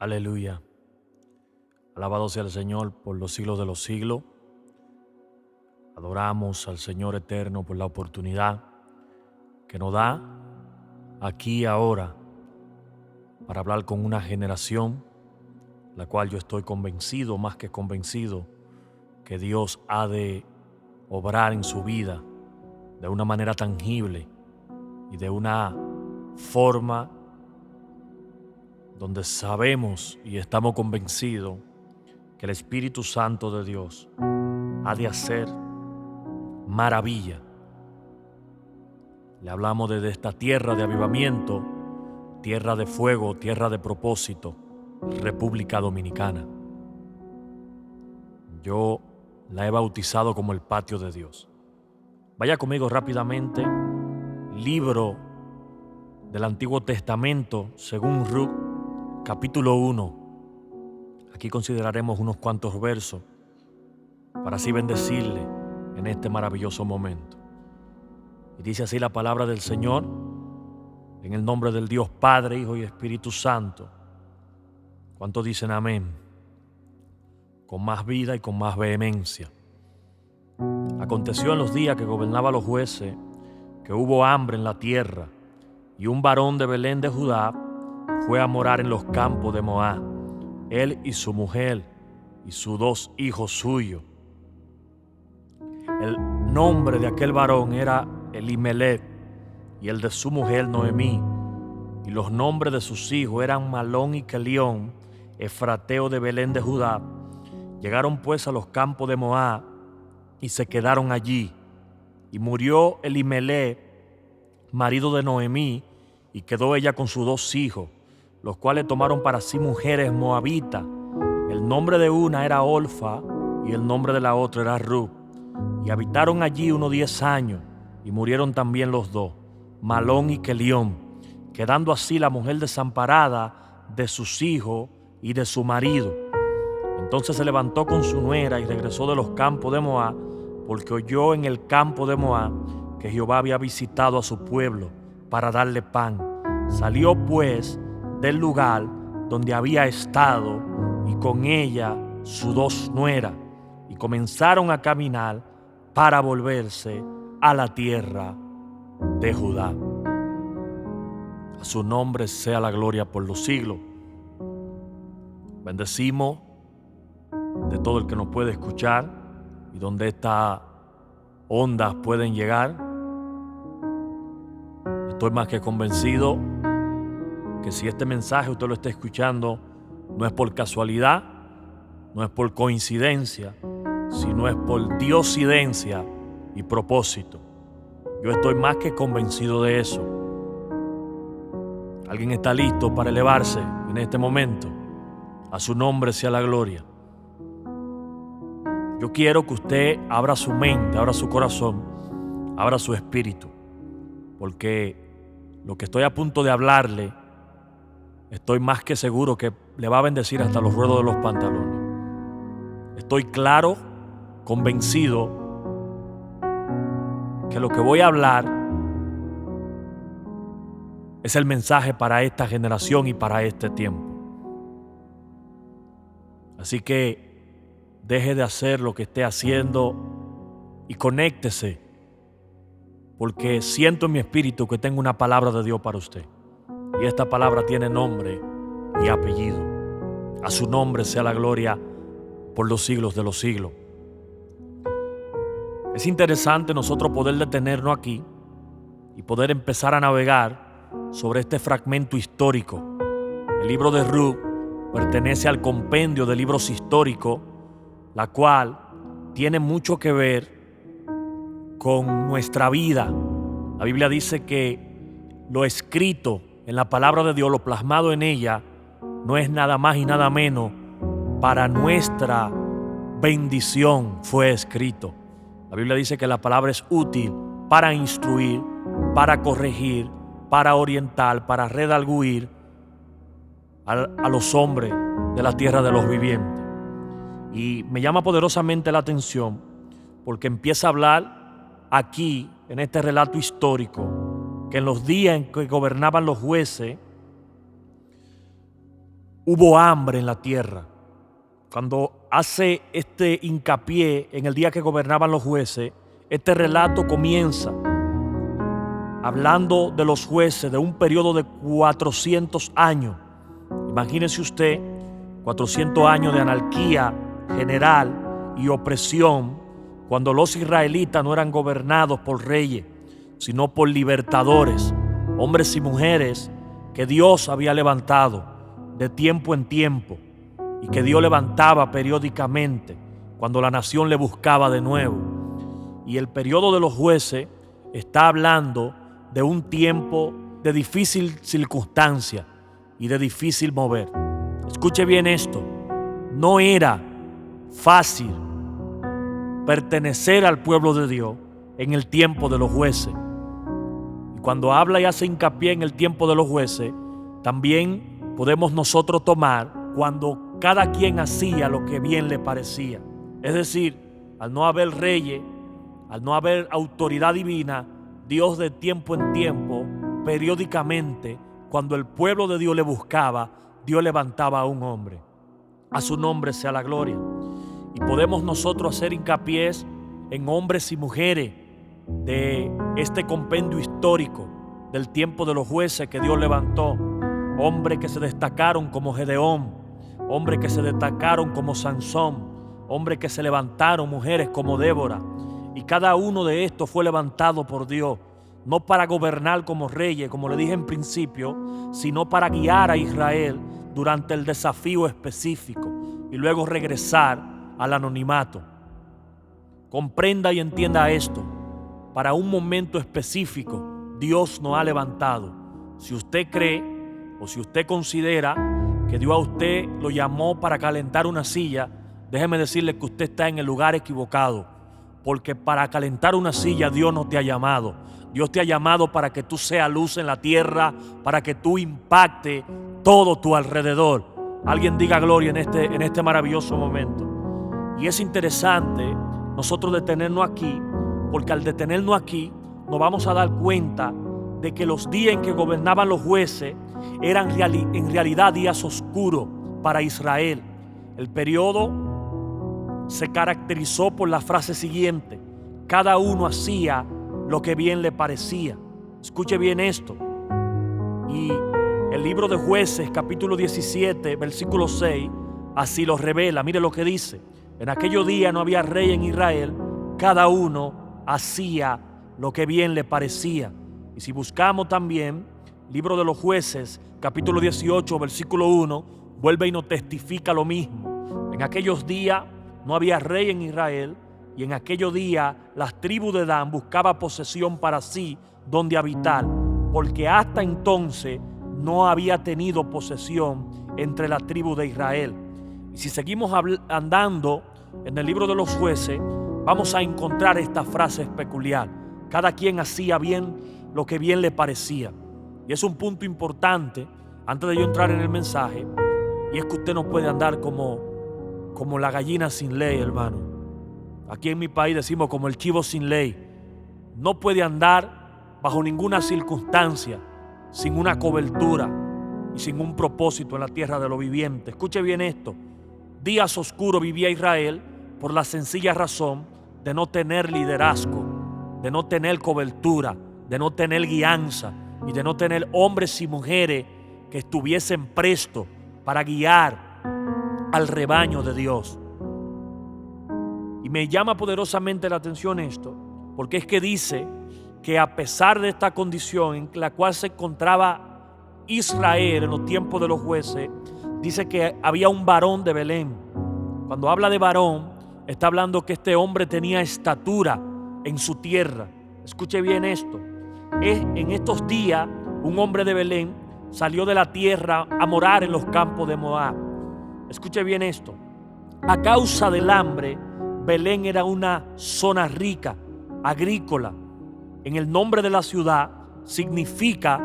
Aleluya. Alabado sea el Señor por los siglos de los siglos. Adoramos al Señor eterno por la oportunidad que nos da aquí y ahora para hablar con una generación la cual yo estoy convencido, más que convencido, que Dios ha de obrar en su vida de una manera tangible y de una forma donde sabemos y estamos convencidos que el Espíritu Santo de Dios ha de hacer maravilla. Le hablamos de esta tierra de avivamiento, tierra de fuego, tierra de propósito, República Dominicana. Yo la he bautizado como el patio de Dios. Vaya conmigo rápidamente, libro del Antiguo Testamento, según Ruth, capítulo 1. Aquí consideraremos unos cuantos versos para así bendecirle en este maravilloso momento. Y dice así la palabra del Señor, en el nombre del Dios Padre, Hijo y Espíritu Santo. ¿Cuántos dicen amén? Con más vida y con más vehemencia. Aconteció en los días que gobernaban los jueces que hubo hambre en la tierra, y un varón de Belén de Judá fue a morar en los campos de Moab, él y su mujer y sus 2 hijos suyos. El nombre de aquel varón era Elimelech y el de su mujer Noemí, y los nombres de sus hijos eran Malón y Kelión, efrateo de Belén de Judá. Llegaron pues a los campos de Moab y se quedaron allí. Y murió Elimelech, marido de Noemí, y quedó ella con sus 2 hijos, los cuales tomaron para sí mujeres moabitas. El nombre de una era Orfa y el nombre de la otra era Ruth. Y habitaron allí unos 10 años, y murieron también los 2, Malón y Kelión, quedando así la mujer desamparada de sus hijos y de su marido. Entonces se levantó con su nuera y regresó de los campos de Moab, porque oyó en el campo de Moab que Jehová había visitado a su pueblo para darle pan. Salió pues del lugar donde había estado, y con ella sus 2 nueras, y comenzaron a caminar para volverse a la tierra de Judá. A su nombre sea la gloria por los siglos. Bendecimos de todo el que nos puede escuchar y donde estas ondas pueden llegar. Estoy más que convencido que si este mensaje usted lo está escuchando, no es por casualidad, no es por coincidencia, sino es por diosidencia y propósito. Yo estoy más que convencido de eso. ¿Alguien está listo para elevarse en este momento? A su nombre sea la gloria. Yo quiero que usted abra su mente, abra su corazón, abra su espíritu, porque lo que estoy a punto de hablarle, estoy más que seguro que le va a bendecir hasta los ruedos de los pantalones. Estoy claro, convencido, que lo que voy a hablar es el mensaje para esta generación y para este tiempo. Así que deje de hacer lo que esté haciendo y conéctese, porque siento en mi espíritu que tengo una palabra de Dios para usted. Y esta palabra tiene nombre y apellido. A su nombre sea la gloria por los siglos de los siglos. Es interesante nosotros poder detenernos aquí y poder empezar a navegar sobre este fragmento histórico. El libro de Ruth pertenece al compendio de libros históricos, la cual tiene mucho que ver con nuestra vida. La Biblia dice que lo escrito en la palabra de Dios, lo plasmado en ella, no es nada más y nada menos para nuestra bendición fue escrito. La Biblia dice que la palabra es útil para instruir, para corregir, para orientar, para redarguir a los hombres de la tierra de los vivientes. Y me llama poderosamente la atención porque empieza a hablar aquí, en este relato histórico, que en los días en que gobernaban los jueces, hubo hambre en la tierra. Cuando hace este hincapié en el día que gobernaban los jueces, este relato comienza hablando de los jueces de un periodo de 400 años. Imagínese usted 400 años de anarquía general y opresión, cuando los israelitas no eran gobernados por reyes, sino por libertadores, hombres y mujeres que Dios había levantado de tiempo en tiempo y que Dios levantaba periódicamente cuando la nación le buscaba de nuevo. Y el periodo de los jueces está hablando de un tiempo de difícil circunstancia y de difícil mover. Escuche bien esto, no era fácil pertenecer al pueblo de Dios en el tiempo de los jueces. Y cuando habla y hace hincapié en el tiempo de los jueces, también podemos nosotros tomar cuando cada quien hacía lo que bien le parecía. Es decir, al no haber reyes, al no haber autoridad divina, Dios de tiempo en tiempo, periódicamente, cuando el pueblo de Dios le buscaba, Dios levantaba a un hombre. A su nombre sea la gloria. Y podemos nosotros hacer hincapié en hombres y mujeres de este compendio histórico del tiempo de los jueces que Dios levantó. Hombres que se destacaron como Gedeón, hombres que se destacaron como Sansón, hombres que se levantaron, mujeres como Débora. Y cada uno de estos fue levantado por Dios, no para gobernar como reyes, como le dije en principio, sino para guiar a Israel durante el desafío específico y luego regresar al anonimato. Comprenda y entienda esto. Para un momento específico, Dios nos ha levantado. Si usted cree o si usted considera que Dios a usted lo llamó para calentar una silla, déjeme decirle que usted está en el lugar equivocado. Porque para calentar una silla Dios no te ha llamado. Dios te ha llamado para que tú seas luz en la tierra, para que tú impacte todo tu alrededor. Alguien diga gloria en este maravilloso momento. Y es interesante nosotros detenernos aquí, porque al detenernos aquí nos vamos a dar cuenta de que los días en que gobernaban los jueces eran en realidad días oscuros para Israel. El periodo se caracterizó por la frase siguiente: cada uno hacía lo que bien le parecía. Escuche bien esto. Y el libro de Jueces, capítulo 17, versículo 6, así lo revela. Mire lo que dice: en aquellos días no había rey en Israel, cada uno hacía lo que bien le parecía. Y si buscamos también libro de los Jueces, capítulo 18, versículo 1, vuelve y nos testifica lo mismo. En aquellos días no había rey en Israel, y en aquellos días las tribus de Dan buscaban posesión para sí donde habitar, porque hasta entonces no había tenido posesión entre la tribu de Israel. Y si seguimos andando en el libro de los Jueces, vamos a encontrar esta frase peculiar: cada quien hacía bien lo que bien le parecía. Y es un punto importante antes de yo entrar en el mensaje, y es que usted no puede andar como la gallina sin ley, hermano. Aquí en mi país decimos como el chivo sin ley. No puede andar bajo ninguna circunstancia sin una cobertura y sin un propósito en la tierra de los vivientes. Escuche bien esto: días oscuros vivía Israel por la sencilla razón de no tener liderazgo, de no tener cobertura, de no tener guianza y de no tener hombres y mujeres que estuviesen prestos para guiar al rebaño de Dios. Y me llama poderosamente la atención esto, porque es que dice que a pesar de esta condición en la cual se encontraba Israel en los tiempos de los jueces, dice que había un varón de Belén. Cuando habla de varón, está hablando que este hombre tenía estatura en su tierra. Escuche bien esto: en estos días un hombre de Belén salió de la tierra a morar en los campos de Moab. Escuche bien esto: a causa del hambre, Belén era una zona rica, agrícola. En el nombre de la ciudad significa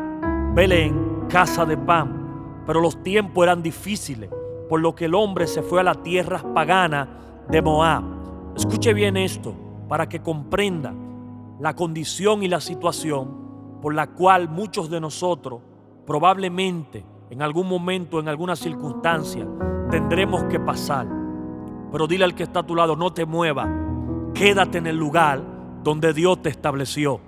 Belén, casa de pan. Pero los tiempos eran difíciles, por lo que el hombre se fue a las tierras paganas de Moab. Escuche bien esto para que comprenda la condición y la situación por la cual muchos de nosotros probablemente en algún momento, en alguna circunstancia, tendremos que pasar. Pero dile al que está a tu lado: no te muevas, quédate en el lugar donde Dios te estableció.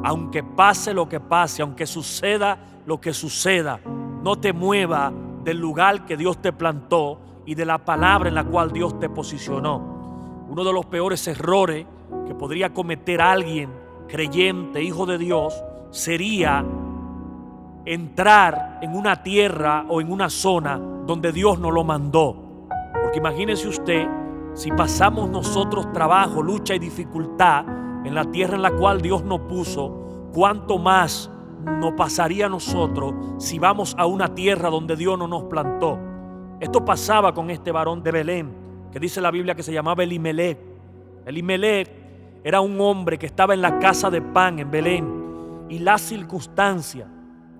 Aunque pase lo que pase, aunque suceda lo que suceda, no te muevas del lugar que Dios te plantó y de la palabra en la cual Dios te posicionó. Uno de los peores errores que podría cometer alguien creyente, hijo de Dios, sería entrar en una tierra o en una zona donde Dios no lo mandó. Porque imagínese usted, si pasamos nosotros trabajo, lucha y dificultad en la tierra en la cual Dios nos puso, ¿cuánto más nos pasaría a nosotros si vamos a una tierra donde Dios no nos plantó? Esto pasaba con este varón de Belén, que dice la Biblia que se llamaba Elimelec. Elimelec era un hombre que estaba en la casa de pan en Belén, y la circunstancia,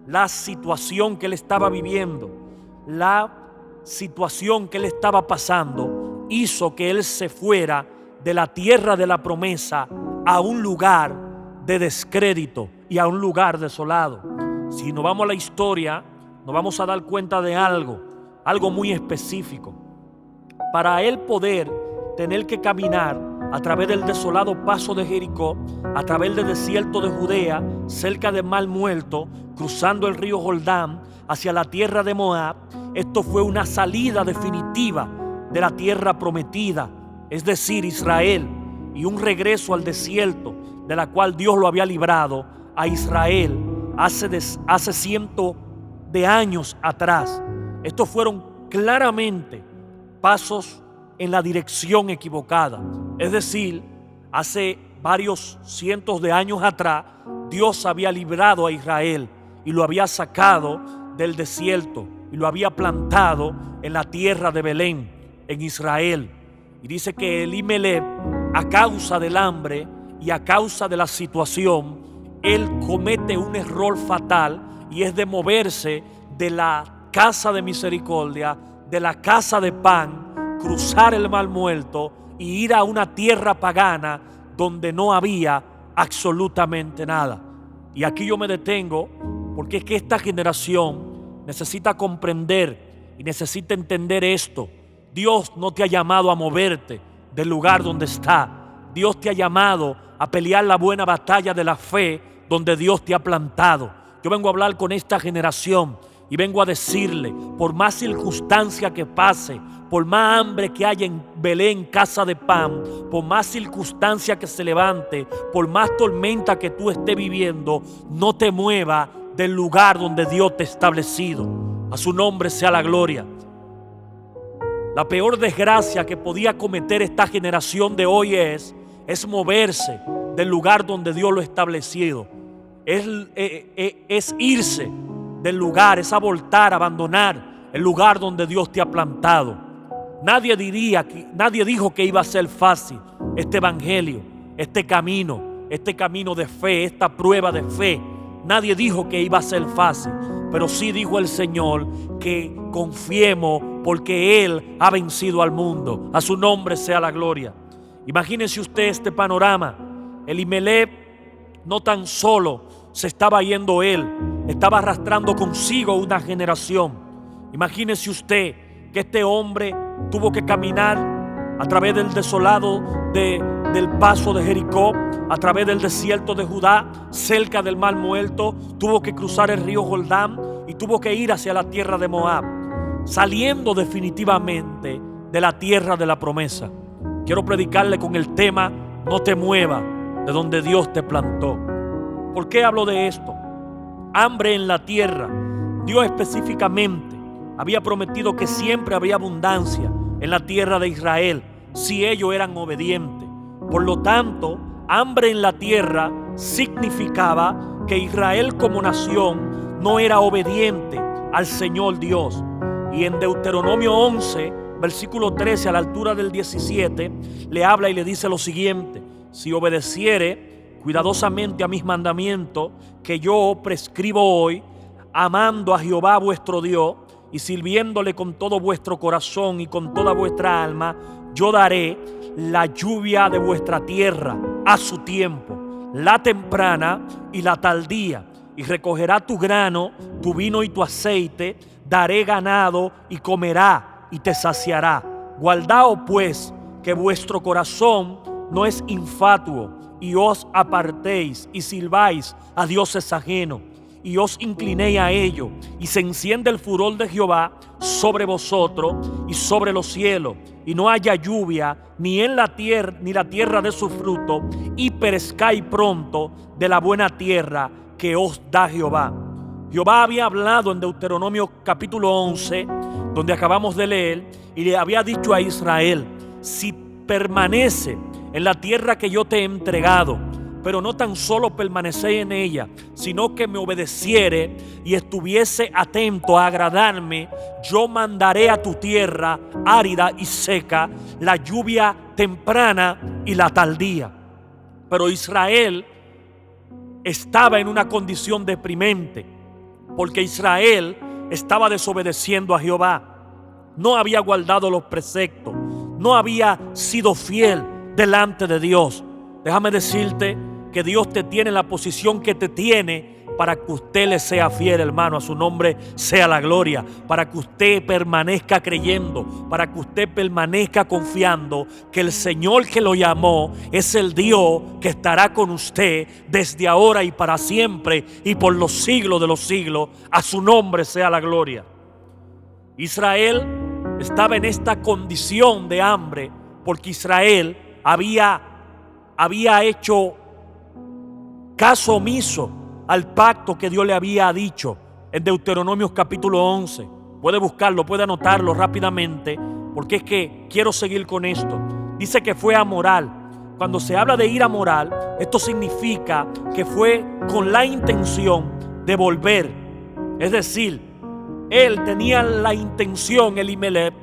la situación que él estaba viviendo, la situación que él estaba pasando, hizo que él se fuera de la tierra de la promesa a un lugar de descrédito y a un lugar desolado. Si nos vamos a la historia, nos vamos a dar cuenta de algo muy específico. Para él poder tener que caminar a través del desolado paso de Jericó, a través del desierto de Judea, cerca del Mar Muerto, cruzando el río Jordán hacia la tierra de Moab, esto fue una salida definitiva de la tierra prometida, es decir, Israel, y un regreso al desierto de la cual Dios lo había librado a Israel hace cientos de años atrás. Estos fueron claramente pasos en la dirección equivocada. Es decir, hace varios cientos de años atrás, Dios había librado a Israel y lo había sacado del desierto y lo había plantado en la tierra de Belén, en Israel. Y dice que Elimelec, a causa del hambre y a causa de la situación, él comete un error fatal, y es de moverse de la casa de misericordia, de la casa de pan, cruzar el Mar Muerto y ir a una tierra pagana donde no había absolutamente nada. Y aquí yo me detengo, porque es que esta generación necesita comprender y necesita entender esto. Dios no te ha llamado a moverte del lugar donde está. Dios te ha llamado a pelear la buena batalla de la fe donde Dios te ha plantado. Yo vengo a hablar con esta generación y vengo a decirle: por más circunstancia que pase, por más hambre que haya en Belén, casa de pan, por más circunstancia que se levante, por más tormenta que tú estés viviendo, no te muevas del lugar donde Dios te ha establecido. A su nombre sea la gloria. La peor desgracia que podía cometer esta generación de hoy es moverse del lugar donde Dios lo ha establecido. Es irse del lugar, es abortar, abandonar el lugar donde Dios te ha plantado. Nadie dijo que iba a ser fácil este evangelio, este camino de fe, esta prueba de fe. Nadie dijo que iba a ser fácil, pero sí dijo el Señor que confiemos porque Él ha vencido al mundo. A su nombre sea la gloria. Imagínese usted este panorama. Elimelec no tan solo se estaba yendo él, estaba arrastrando consigo una generación. Imagínese usted que este hombre tuvo que caminar a través del desolado del paso de Jericó, a través del desierto de Judá, cerca del Mar Muerto, tuvo que cruzar el río Jordán y tuvo que ir hacia la tierra de Moab, saliendo definitivamente de la tierra de la promesa. Quiero predicarle con el tema: no te muevas de donde Dios te plantó. ¿Por qué hablo de esto? Hambre en la tierra. Dios específicamente había prometido que siempre habría abundancia en la tierra de Israel si ellos eran obedientes. Por lo tanto, hambre en la tierra significaba que Israel como nación no era obediente al Señor Dios. Y en Deuteronomio 11, versículo 13, a la altura del 17, le habla y le dice lo siguiente: si obedeciere cuidadosamente a mis mandamientos que yo prescribo hoy, amando a Jehová vuestro Dios y sirviéndole con todo vuestro corazón y con toda vuestra alma, yo daré la lluvia de vuestra tierra a su tiempo, la temprana y la tardía, y recogerá tu grano, tu vino y tu aceite. Daré ganado y comerá y te saciará. Guardaos pues que vuestro corazón no es infatuo, y os apartéis y sirváis a dioses ajenos, y os inclinéis a ello, y se enciende el furor de Jehová sobre vosotros y sobre los cielos, y no haya lluvia ni en la tierra ni la tierra de su fruto, y perezcáis pronto de la buena tierra que os da Jehová. Jehová había hablado en Deuteronomio capítulo 11, donde acabamos de leer, y le había dicho a Israel: si permanece en la tierra que yo te he entregado, pero no tan solo permanecé en ella, sino que me obedeciere y estuviese atento a agradarme, yo mandaré a tu tierra árida y seca la lluvia temprana y la tardía. Pero Israel estaba en una condición deprimente, porque Israel estaba desobedeciendo a Jehová. No había guardado los preceptos, no había sido fiel delante de Dios. Déjame decirte que Dios te tiene en la posición que te tiene para que usted le sea fiel, hermano. A su nombre sea la gloria. Para que usted permanezca creyendo, para que usted permanezca confiando que el Señor que lo llamó es el Dios que estará con usted desde ahora y para siempre y por los siglos de los siglos. A su nombre sea la gloria. Israel estaba en esta condición de hambre porque Israel había hecho caso omiso al pacto que Dios le había dicho en Deuteronomio capítulo 11. Puede buscarlo, puede anotarlo rápidamente, porque es que quiero seguir con esto. Dice que fue amoral. Cuando se habla de ir amoral, esto significa que fue con la intención de volver. Es decir, él tenía la intención, Elimelech,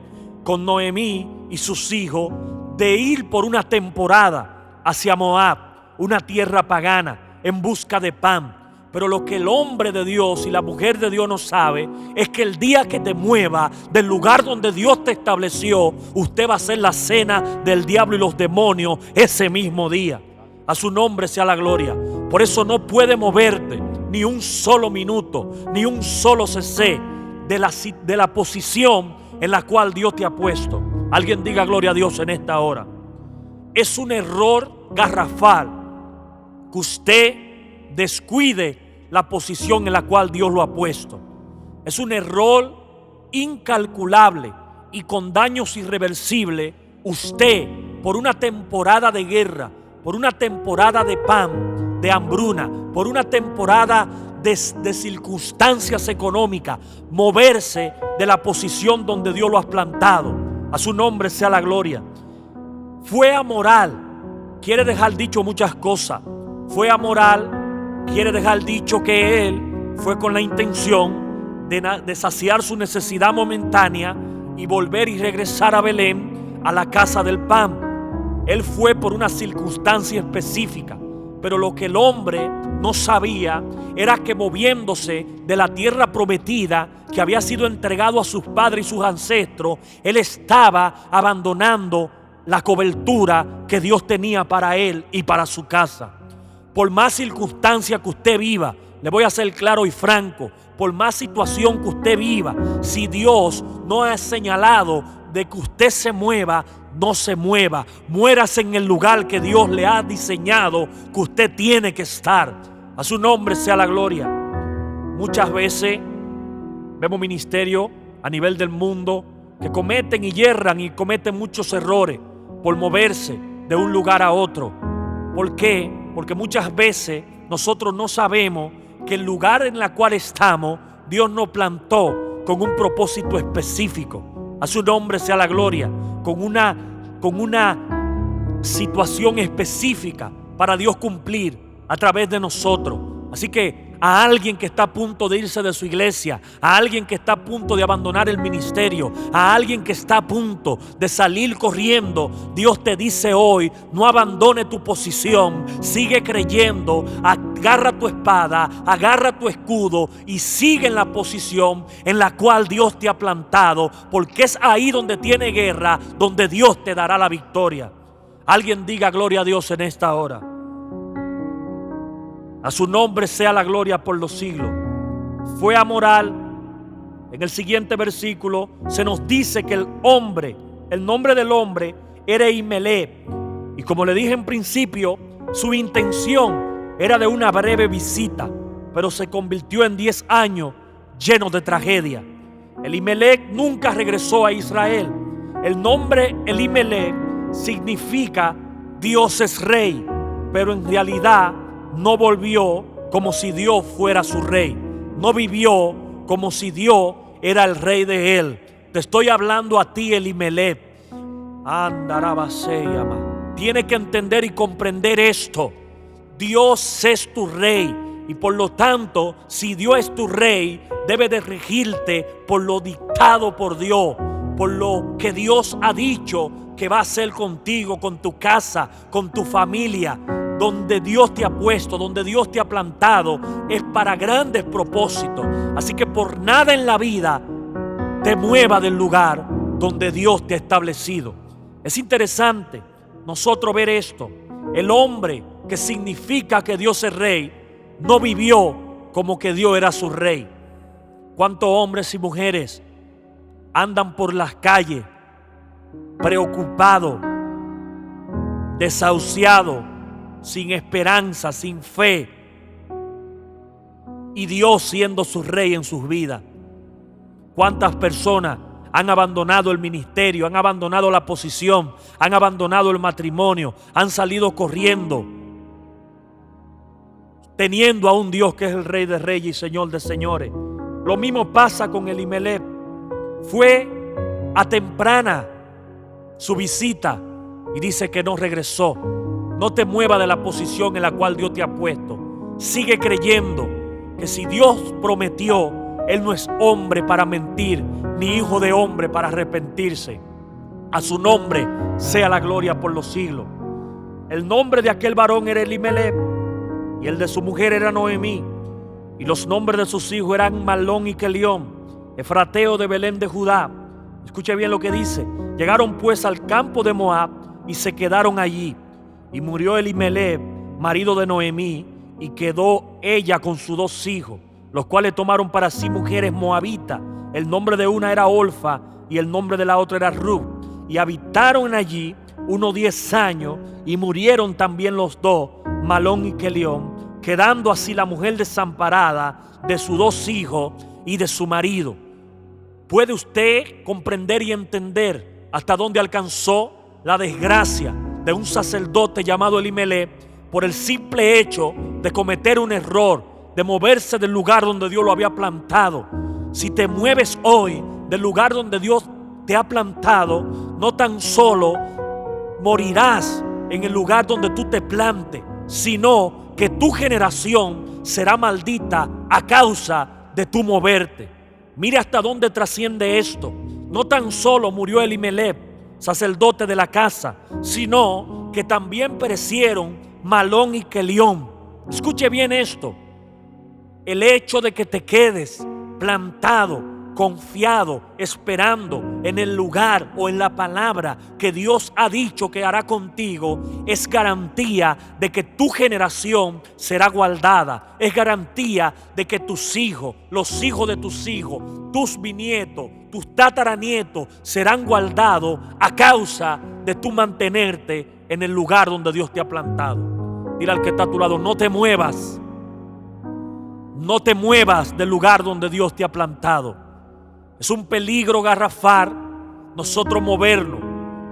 con Noemí y sus hijos, de ir por una temporada hacia Moab, una tierra pagana, en busca de pan. Pero lo que el hombre de Dios y la mujer de Dios no sabe es que el día que te mueva del lugar donde Dios te estableció, usted va a hacer la cena del diablo y los demonios ese mismo día. A su nombre sea la gloria. Por eso no puede moverte ni un solo minuto, ni un solo cc de la posición en la cual Dios te ha puesto. Alguien diga gloria a Dios en esta hora. Es un error garrafal que usted descuide la posición en la cual Dios lo ha puesto. Es un error incalculable y con daños irreversibles. Usted, por una temporada de guerra, por una temporada de pan, de hambruna, por una temporada de circunstancias económicas, moverse de la posición donde Dios lo ha plantado. A su nombre sea la gloria. Fue amoral. Quiere dejar dicho muchas cosas. Fue amoral. Quiere dejar dicho que él fue con la intención de saciar su necesidad momentánea y volver y regresar a Belén, a la casa del pan. Él fue por una circunstancia específica. Pero lo que el hombre no sabía era que moviéndose de la tierra prometida que había sido entregado a sus padres y sus ancestros, él estaba abandonando la cobertura que Dios tenía para él y para su casa. Por más circunstancia que usted viva, le voy a ser claro y franco, por más situación que usted viva, si Dios no ha señalado de que usted se mueva, no se mueva. Muérase en el lugar que Dios le ha diseñado que usted tiene que estar. A su nombre sea la gloria. Muchas veces vemos ministerios a nivel del mundo que cometen y yerran y cometen muchos errores por moverse de un lugar a otro. ¿Por qué? Porque muchas veces nosotros no sabemos que el lugar en el cual estamos, Dios nos plantó con un propósito específico. A su nombre sea la gloria. Con una situación específica para Dios cumplir a través de nosotros. Así que a alguien que está a punto de irse de su iglesia, a alguien que está a punto de abandonar el ministerio, a alguien que está a punto de salir corriendo, Dios te dice hoy: no abandone tu posición, sigue creyendo, agarra tu espada, agarra tu escudo y sigue en la posición en la cual Dios te ha plantado, porque es ahí donde tiene guerra, donde Dios te dará la victoria. Alguien diga gloria a Dios en esta hora. A su nombre sea la gloria por los siglos. Fue amoral. En el siguiente versículo se nos dice que el nombre del hombre era Elimelec. Y como le dije en principio, su intención era de una breve visita, pero se convirtió en 10 años llenos de tragedia. Elimelec nunca regresó a Israel. El nombre Elimelec significa Dios es rey, pero en realidad no volvió como si Dios fuera su rey. No vivió como si Dios era el rey de él. Te estoy hablando a ti, Elimelec. Tienes que entender y comprender esto. Dios es tu rey. Y por lo tanto, si Dios es tu rey, debe de regirte por lo dictado por Dios, por lo que Dios ha dicho que va a hacer contigo, con tu casa, con tu familia. Donde Dios te ha puesto, donde Dios te ha plantado, es para grandes propósitos. Así que por nada en la vida te mueva del lugar donde Dios te ha establecido. Es interesante nosotros ver esto. El hombre, que significa que Dios es rey, no vivió como que Dios era su rey. ¿Cuántos hombres y mujeres andan por las calles preocupados, desahuciados, sin esperanza, sin fe, y Dios siendo su rey en sus vidas? ¿Cuántas personas han abandonado el ministerio, han abandonado la posición, han abandonado el matrimonio, han salido corriendo, teniendo a un Dios que es el Rey de Reyes y Señor de Señores? Lo mismo pasa con Elimelec. Fue a temprana su visita y dice que no regresó. No te muevas de la posición en la cual Dios te ha puesto. Sigue creyendo que si Dios prometió, Él no es hombre para mentir, ni hijo de hombre para arrepentirse. A su nombre sea la gloria por los siglos. El nombre de aquel varón era Elimelec, y el de su mujer era Noemí, y los nombres de sus hijos eran Mahlón y Kelión, efrateo de Belén de Judá. Escuche bien lo que dice. Llegaron pues al campo de Moab y se quedaron allí. Y murió Elimelec, marido de Noemí, y quedó ella con sus 2 hijos, los cuales tomaron para sí mujeres moabitas. El nombre de una era Orfa y el nombre de la otra era Ruth. Y habitaron allí unos 10 años, y murieron también los 2, Mahlón y Kelión, quedando así la mujer desamparada de sus 2 hijos y de su marido. ¿Puede usted comprender y entender hasta dónde alcanzó la desgracia de un sacerdote llamado Elimelec por el simple hecho de cometer un error, de moverse del lugar donde Dios lo había plantado? Si te mueves hoy del lugar donde Dios te ha plantado, no tan solo morirás en el lugar donde tú te plantes, sino que tu generación será maldita a causa de tu moverte. Mire hasta dónde trasciende esto. No tan solo murió Elimelec, sacerdote de la casa, sino que también perecieron Mahlón y Kelión. Escuche bien esto. El hecho de que te quedes plantado, confiado, esperando en el lugar o en la palabra que Dios ha dicho que hará contigo, es garantía de que tu generación será guardada. Es garantía de que tus hijos, los hijos de tus hijos, tus bisnietos, tus tataranietos serán guardados a causa de tu mantenerte en el lugar donde Dios te ha plantado. Dile al que está a tu lado: no te muevas. No te muevas del lugar donde Dios te ha plantado. Es un peligro garrafal nosotros movernos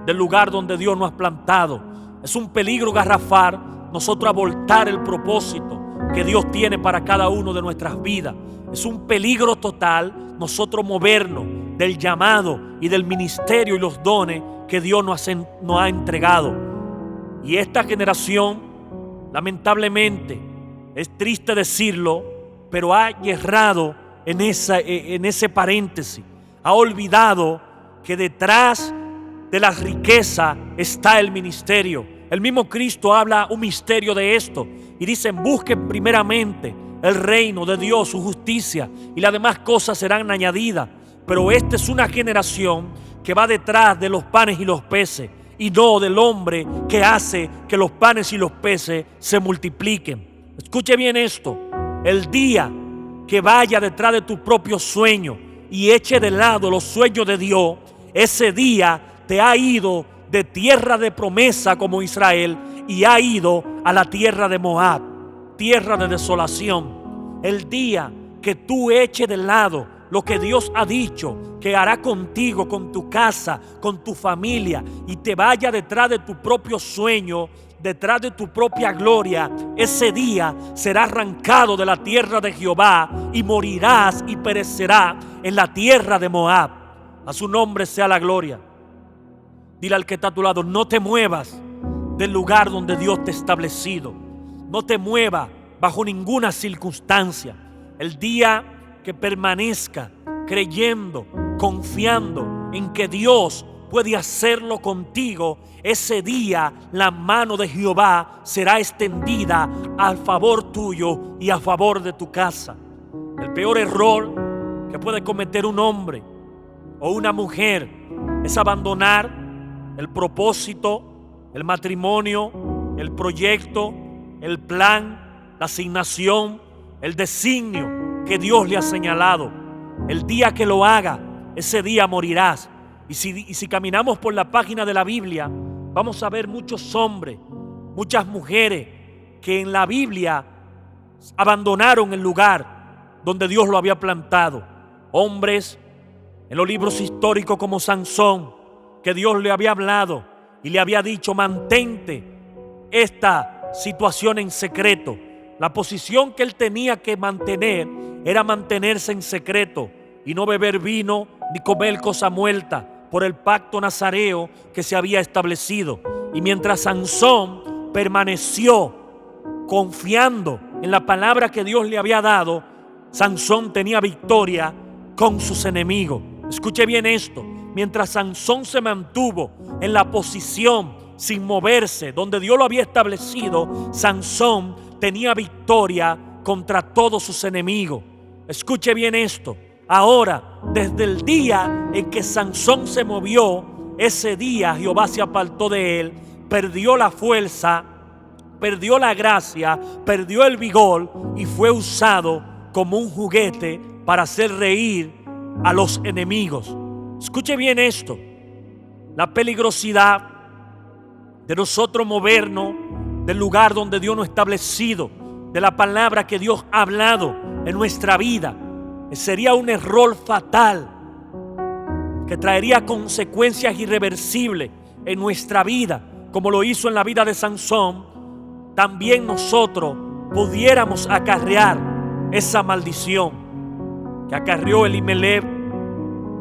del lugar donde Dios nos ha plantado. Es un peligro garrafal nosotros abortar el propósito que Dios tiene para cada uno de nuestras vidas. Es un peligro total nosotros movernos del llamado y del ministerio y los dones que Dios nos ha entregado. Y esta generación, lamentablemente, es triste decirlo, pero ha errado en ese paréntesis. Ha olvidado que detrás de la riqueza está el ministerio. El mismo Cristo habla un misterio de esto y dice: busquen primeramente el reino de Dios, su justicia, y las demás cosas serán añadidas. Pero esta es una generación que va detrás de los panes y los peces, y no del hombre que hace que los panes y los peces se multipliquen. Escuche bien esto. El día que vaya detrás de tu propio sueño y eche de lado los sueños de Dios, ese día te ha ido de tierra de promesa como Israel y ha ido a la tierra de Moab, tierra de desolación. El día que tú eches de lado lo que Dios ha dicho que hará contigo, con tu casa, con tu familia, y te vaya detrás de tu propio sueño, detrás de tu propia gloria, ese día será arrancado de la tierra de Jehová y morirás y perecerás en la tierra de Moab. A su nombre sea la gloria. Dile al que está a tu lado: no te muevas del lugar donde Dios te ha establecido. No te muevas bajo ninguna circunstancia. El día que permanezca creyendo, confiando en que Dios puede hacerlo contigo, ese día la mano de Jehová será extendida a favor tuyo y a favor de tu casa. El peor error que puede cometer un hombre o una mujer es abandonar el propósito, el matrimonio, el proyecto, el plan, la asignación, el designio que Dios le ha señalado. El día que lo haga, ese día morirás. Y si caminamos por la página de la Biblia, vamos a ver muchos hombres, muchas mujeres que en la Biblia abandonaron el lugar donde Dios lo había plantado. Hombres en los libros históricos como Sansón, que Dios le había hablado y le había dicho: mantente esta situación en secreto. La posición que él tenía que mantener era mantenerse en secreto y no beber vino ni comer cosa muerta, por el pacto nazareo que se había establecido. Y mientras Sansón permaneció confiando en la palabra que Dios le había dado, Sansón tenía victoria con sus enemigos. Escuche bien esto: mientras Sansón se mantuvo en la posición sin moverse donde Dios lo había establecido, Sansón tenía victoria contra todos sus enemigos. Escuche bien esto: ahora, desde el día en que Sansón se movió, ese día Jehová se apartó de él, perdió la fuerza, perdió la gracia, perdió el vigor y fue usado como un juguete para hacer reír a los enemigos. Escuche bien esto: la peligrosidad de nosotros movernos del lugar donde Dios nos ha establecido, de la palabra que Dios ha hablado en nuestra vida, sería un error fatal que traería consecuencias irreversibles en nuestra vida, como lo hizo en la vida de Sansón. También nosotros pudiéramos acarrear esa maldición que acarreó Elimelech,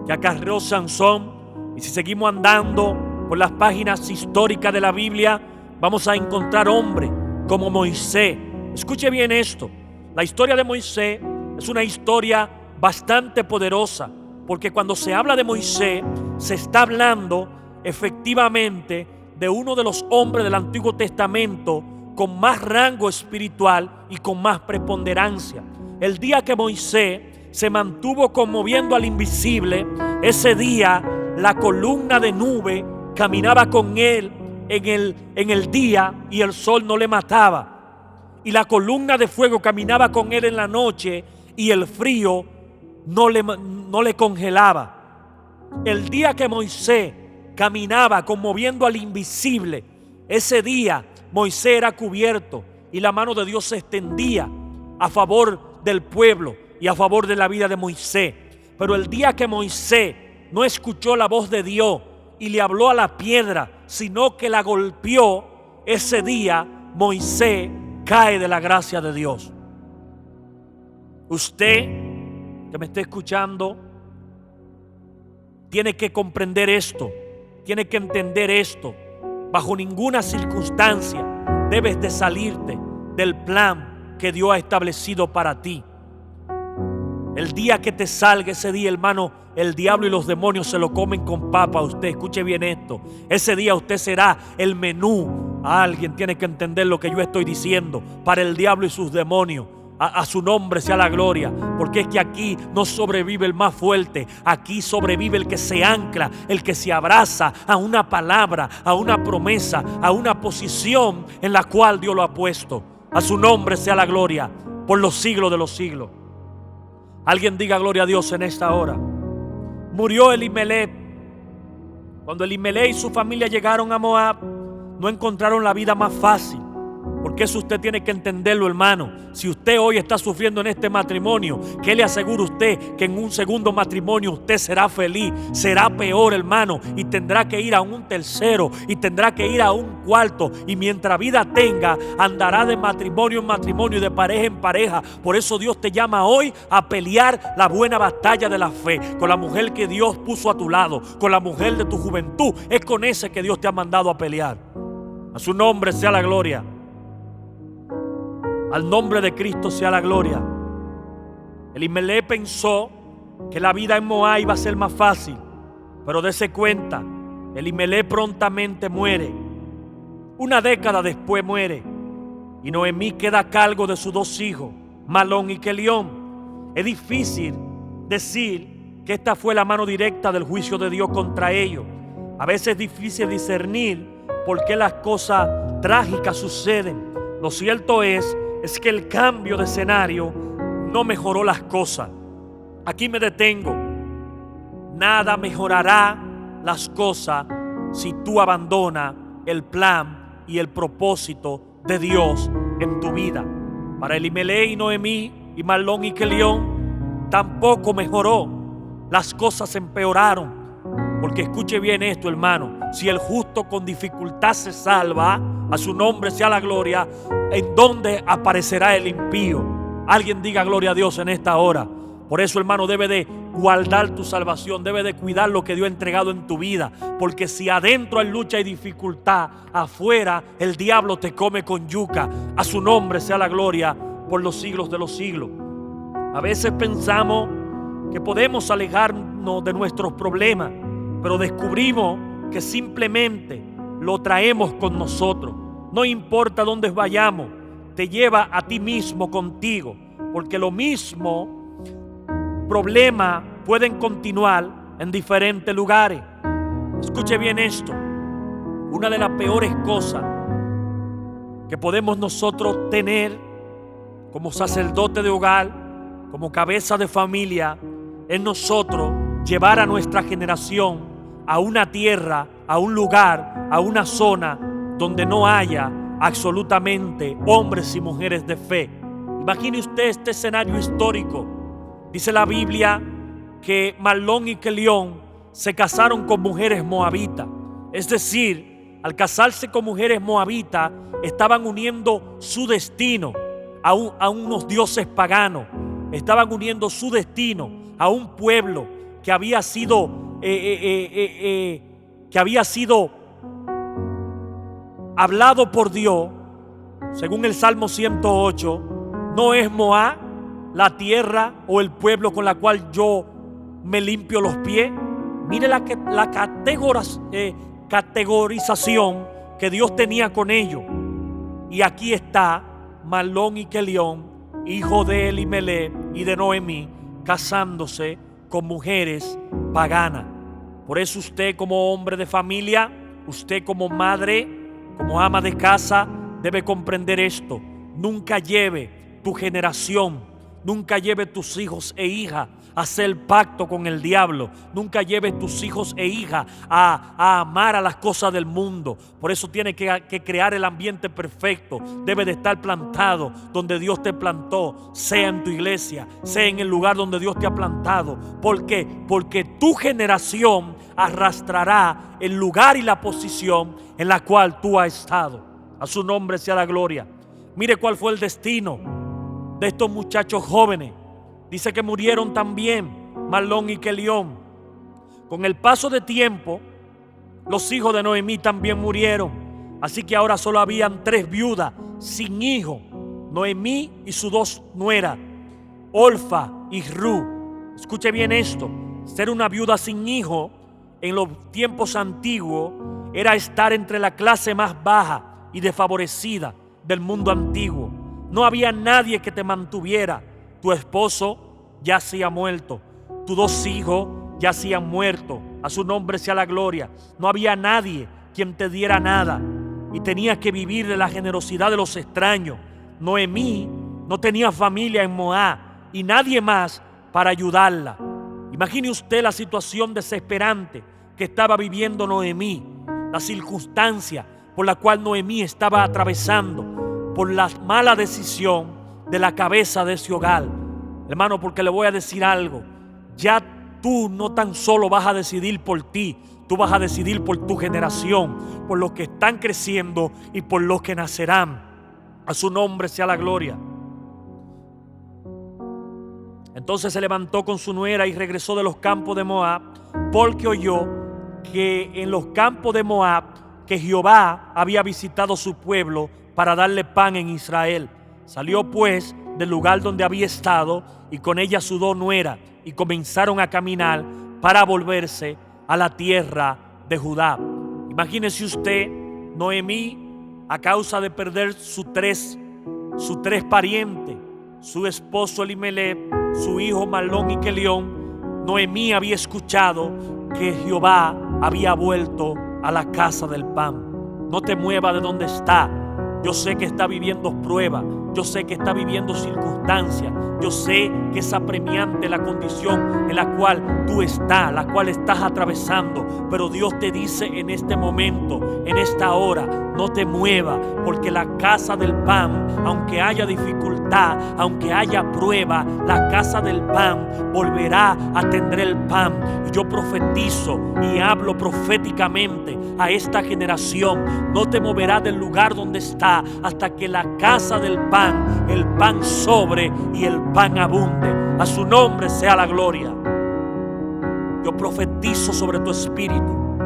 que acarreó Sansón. Y si seguimos andando por las páginas históricas de la Biblia, vamos a encontrar hombres como Moisés. Escuche bien esto: la historia de Moisés es una historia bastante poderosa, porque cuando se habla de Moisés, se está hablando efectivamente de uno de los hombres del Antiguo Testamento con más rango espiritual y con más preponderancia. El día que Moisés se mantuvo conmoviendo al invisible, ese día la columna de nube caminaba con él en el día y el sol no le mataba. Y la columna de fuego caminaba con él en la noche y el frío no le congelaba. El día que Moisés caminaba conmoviendo al invisible, ese día Moisés era cubierto y la mano de Dios se extendía a favor del pueblo y a favor de la vida de Moisés. Pero el día que Moisés no escuchó la voz de Dios y le habló a la piedra, sino que la golpeó, ese día Moisés cae de la gracia de Dios. Usted que me está escuchando tiene que comprender esto, tiene que entender esto. Bajo ninguna circunstancia debes de salirte del plan que Dios ha establecido para ti. El día que te salga, ese día, hermano, el diablo y los demonios se lo comen con papa a usted. Escuche bien esto: ese día usted será el menú. Alguien tiene que entender lo que yo estoy diciendo. Para el diablo y sus demonios, a su nombre sea la gloria. Porque es que aquí no sobrevive el más fuerte. Aquí sobrevive el que se ancla, el que se abraza a una palabra, a una promesa, a una posición en la cual Dios lo ha puesto. A su nombre sea la gloria por los siglos de los siglos. Alguien diga gloria a Dios en esta hora. Murió Elimelec. Cuando Elimelec y su familia llegaron a Moab, no encontraron la vida más fácil. Porque eso usted tiene que entenderlo, hermano. Si usted hoy está sufriendo en este matrimonio, ¿qué le asegura usted que en un segundo matrimonio usted será feliz? Será peor, hermano, y tendrá que ir a un tercero y tendrá que ir a un cuarto, y mientras vida tenga, andará de matrimonio en matrimonio y de pareja en pareja. Por eso Dios te llama hoy a pelear la buena batalla de la fe con la mujer que Dios puso a tu lado, con la mujer de tu juventud. Es con ese que Dios te ha mandado a pelear. A su nombre sea la gloria. Al nombre de Cristo sea la gloria. Elimelec pensó que la vida en Moab iba a ser más fácil, pero dése cuenta, Elimelec prontamente muere. Una década después muere, y Noemí queda a cargo de sus dos hijos, Malón y Quelión. Es difícil decir que esta fue la mano directa del juicio de Dios contra ellos. A veces es difícil discernir por qué las cosas trágicas suceden. Lo cierto es que el cambio de escenario no mejoró las cosas. Aquí me detengo. Nada mejorará las cosas si tú abandonas el plan y el propósito de Dios en tu vida. Para Elimelec y Noemí y Malón y Quelión tampoco mejoró. Las cosas empeoraron. Porque escuche bien esto, hermano. Si el justo con dificultad se salva, a su nombre sea la gloria, ¿en dónde aparecerá el impío? Alguien diga gloria a Dios en esta hora. Por eso, hermano, debe de guardar tu salvación, debe de cuidar lo que Dios ha entregado en tu vida. Porque si adentro hay lucha y dificultad, afuera el diablo te come con yuca. A su nombre sea la gloria por los siglos de los siglos. A veces pensamos que podemos alejarnos de nuestros problemas, pero descubrimos que simplemente lo traemos con nosotros. No importa dónde vayamos, te lleva a ti mismo contigo, porque lo mismo problemas pueden continuar en diferentes lugares. Escuche bien esto. Una de las peores cosas que podemos nosotros tener como sacerdote de hogar, como cabeza de familia, es nosotros llevar a nuestra generación a una tierra, a un lugar, a una zona donde no haya absolutamente hombres y mujeres de fe. Imagine usted este escenario histórico. Dice la Biblia que Malón y Quelión se casaron con mujeres moabitas. Es decir, al casarse con mujeres moabitas, estaban uniendo su destino a unos dioses paganos. Estaban uniendo su destino a un pueblo que había sido hablado por Dios. Según el Salmo 108, no es Moab la tierra o el pueblo con la cual yo me limpio los pies. Mire la categorización que Dios tenía con ellos. Y aquí está Malón y Quelión, hijo de Elimelec y de Noemí, casándose con mujeres paganas. Por eso usted, como hombre de familia, usted como madre, como ama de casa, debe comprender esto. Nunca lleve tu generación, nunca lleve tus hijos e hijas a hacer pacto con el diablo. Nunca lleves tus hijos e hijas a amar a las cosas del mundo. Por eso tiene que crear el ambiente perfecto. Debe de estar plantado donde Dios te plantó, sea en tu iglesia, sea en el lugar donde Dios te ha plantado. ¿Por qué? Porque tu generación arrastrará el lugar y la posición en la cual tú has estado. A su nombre sea la gloria. Mire cuál fue el destino de estos muchachos jóvenes. Dice que murieron también Malón y Quelión. Con el paso de tiempo, los hijos de Noemí también murieron. Así que ahora solo habían 3 viudas sin hijo: Noemí y sus 2 nueras, Orfa y Ru. Escuche bien esto. Ser una viuda sin hijo en los tiempos antiguos era estar entre la clase más baja y desfavorecida del mundo antiguo. No había nadie que te mantuviera. Tu esposo ya se ha muerto. Tus 2 hijos ya se han muerto. A su nombre sea la gloria. No había nadie quien te diera nada. Y tenías que vivir de la generosidad de los extraños. Noemí no tenía familia en Moab y nadie más para ayudarla. Imagine usted la situación desesperante que estaba viviendo Noemí, la circunstancia por la cual Noemí estaba atravesando por la mala decisión de la cabeza de ese hogar. Hermano, porque le voy a decir algo, ya tú no tan solo vas a decidir por ti, tú vas a decidir por tu generación, por los que están creciendo y por los que nacerán. A su nombre sea la gloria. Entonces se levantó con su nuera y regresó de los campos de Moab, porque oyó que en los campos de Moab que Jehová había visitado su pueblo para darle pan en Israel. Salió pues del lugar donde había estado y con ella su dos nueras y comenzaron a caminar para volverse a la tierra de Judá. Imagínese usted, Noemí, a causa de perder sus tres parientes, su esposo Elimelec, su hijo Mahlón y Kelión, Noemí había escuchado que Jehová había vuelto a la casa del pan. No te muevas de donde está. Yo sé que está viviendo pruebas, yo sé que está viviendo circunstancias, yo sé que es apremiante la condición en la cual tú estás, la cual estás atravesando, pero Dios te dice en este momento, en esta hora, no te muevas, porque la casa del pan, aunque haya dificultad, aunque haya prueba, la casa del pan volverá a tener el pan. Y yo profetizo y hablo proféticamente a esta generación, no te moverás del lugar donde está hasta que la casa del pan, el pan sobre y el pan abunde. A su nombre sea la gloria. Yo profetizo sobre tu espíritu.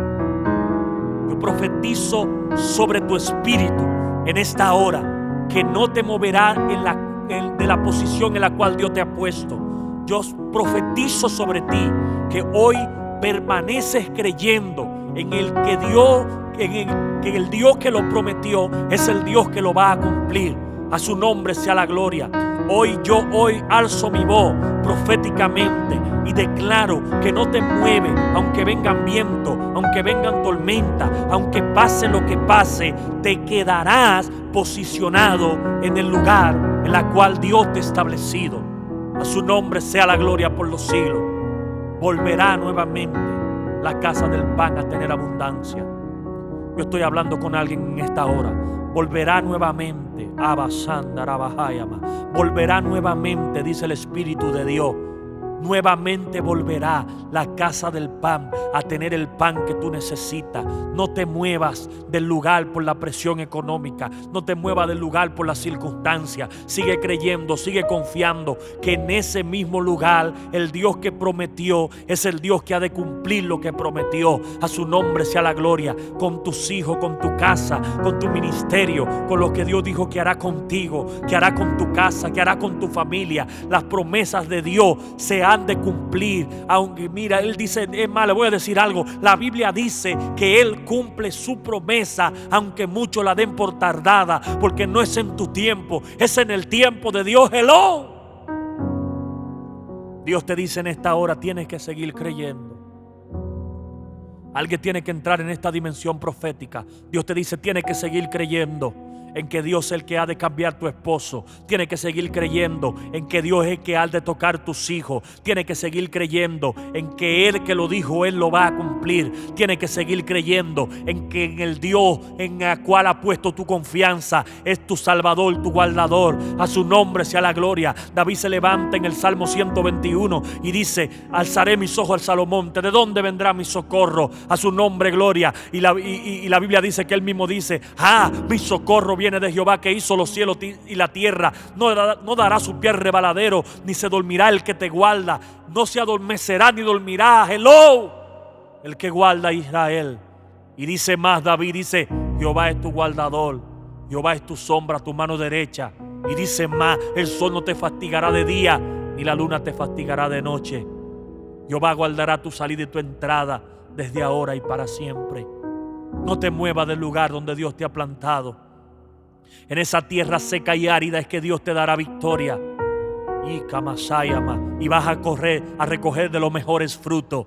Yo profetizo sobre tu espíritu en esta hora, que no te moverá de la posición en la cual Dios te ha puesto. Yo profetizo sobre ti que hoy permaneces creyendo en el que Dios, que el Dios que lo prometió es el Dios que lo va a cumplir. A su nombre sea la gloria. Hoy alzo mi voz proféticamente y declaro que no te mueve, aunque vengan vientos, aunque vengan tormentas, aunque pase lo que pase, te quedarás posicionado en el lugar en la cual Dios te ha establecido. A su nombre sea la gloria por los siglos. Volverá nuevamente la casa del pan a tener abundancia. Yo estoy hablando con alguien en esta hora. Volverá nuevamente, volverá nuevamente, dice el Espíritu de Dios. Nuevamente volverá la casa del pan a tener el pan que tú necesitas. No te muevas del lugar por la presión económica. No te muevas del lugar por las circunstancias. Sigue creyendo, sigue confiando que en ese mismo lugar el Dios que prometió es el Dios que ha de cumplir lo que prometió. A su nombre sea la gloria. Con tus hijos, con tu casa, con tu ministerio, con lo que Dios dijo que hará contigo, que hará con tu casa, que hará con tu familia. Las promesas de Dios se han de cumplir. Aunque mira, Él dice, es más, le voy a decir algo, la Biblia dice que Él cumple su promesa aunque muchos la den por tardada, porque no es en tu tiempo, es en el tiempo de Dios. Hello. Dios te dice en esta hora, tienes que seguir creyendo. Alguien tiene que entrar en esta dimensión profética. Dios te dice, tienes que seguir creyendo en que Dios es el que ha de cambiar tu esposo. Tiene que seguir creyendo en que Dios es el que ha de tocar tus hijos. Tiene que seguir creyendo en que Él que lo dijo, Él lo va a cumplir. Tiene que seguir creyendo en que en el Dios en el cual ha puesto tu confianza es tu Salvador, tu guardador. A su nombre sea la gloria. David se levanta en el Salmo 121 y dice, alzaré mis ojos al Salomonte. ¿De dónde vendrá mi socorro? A su nombre gloria. Y la Biblia dice que Él mismo dice, mi socorro viene de Jehová, que hizo los cielos y la tierra. No dará su pie rebaladero, ni se dormirá el que te guarda. No se adormecerá ni dormirá. Hello, el que guarda a Israel. Y dice más David, dice, Jehová es tu guardador, Jehová es tu sombra, tu mano derecha. Y dice más, el sol no te fatigará de día, ni la luna te fatigará de noche. Jehová guardará tu salida y tu entrada desde ahora y para siempre. No te muevas del lugar donde Dios te ha plantado. En esa tierra seca y árida es que Dios te dará victoria. Y vas a recoger de los mejores frutos.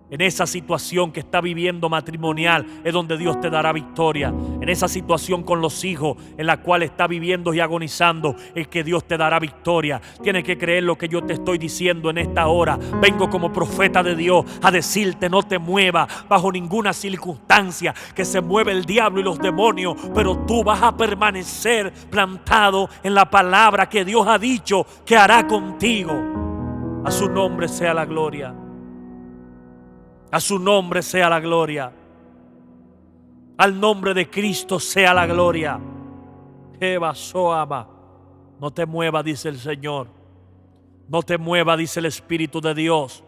En esa situación que está viviendo matrimonial es donde Dios te dará victoria. En esa situación con los hijos en la cual está viviendo y agonizando es que Dios te dará victoria. Tienes que creer lo que yo te estoy diciendo en esta hora. Vengo como profeta de Dios a decirte: no te muevas bajo ninguna circunstancia, que se mueve el diablo y los demonios, pero tú vas a permanecer plantado en la palabra que Dios ha dicho que hará contigo. A su nombre sea la gloria. A su nombre sea la gloria. Al nombre de Cristo sea la gloria. No te muevas, dice el Señor. No te muevas, dice el Espíritu de Dios.